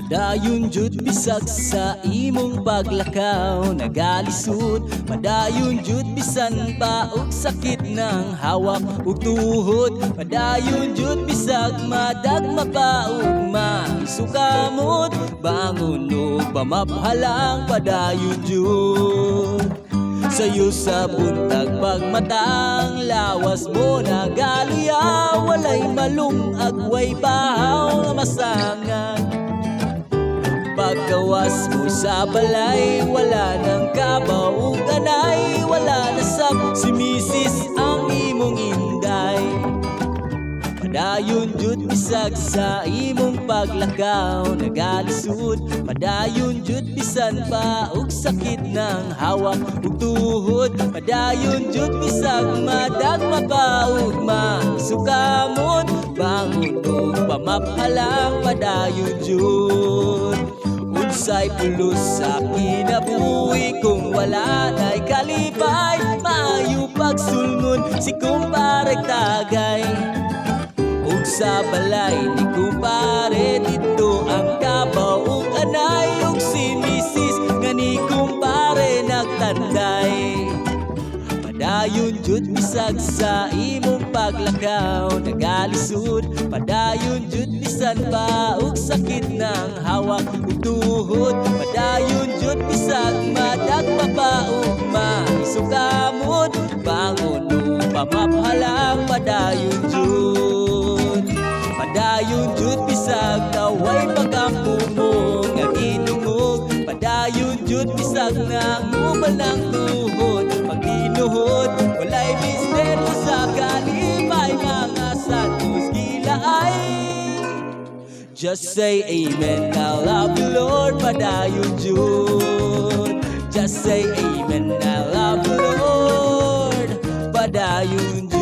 Padayon jud bisag sa imong paglakaw, nagalisod. Padayon jud bisan pa og sakit ng hawak ug tuhod. Padayon jud bisag madagma pa ug maisukamot. Bangon ug pamaphalang padayon jud. Sayo sa buntag pagmatang lawas mo nagaluya. Walay malungag, way bahaw nga masangan. Pagkawas mo sa balay, wala nang kabaw ug kanay. Wala na sab si misis ang imong inday. Padayon jud bisag sa imong paglakaw, nagalisod. Padayon jud bisan pa og sakit ng hawak ug tuhod. Padayon jud bisag madagma pa ug masukamot. Bangon ug pamaphalang padayon jud. Unsay pulos sa kinabuhi kung wala na'y kalipay. Maayo pagsulngon si kumpare tagay. Ug sa balay ni kumpare dito ang kabaw ug anay. Ug si misis nga ni kumpare nagtanday. Padayon jud bisag sa imong paglakaw, nagalisod. Padayon jud bisan pa og sakit ng hawak ug tuhod. Padayon jud bisag madagma pa ug maisukamot. Bangon ug pamaphalang padayon jud. Padayon jud bisag taway pagkampumo nga ginungog. Padayon jud bisag nangumal ng tuhod. Pag ginuhod walay misteryo sa kalipay. Mga santos gilaay. Just say amen, I love you Lord. Padayon jud. Just say amen, I love you Lord. Padayon jud.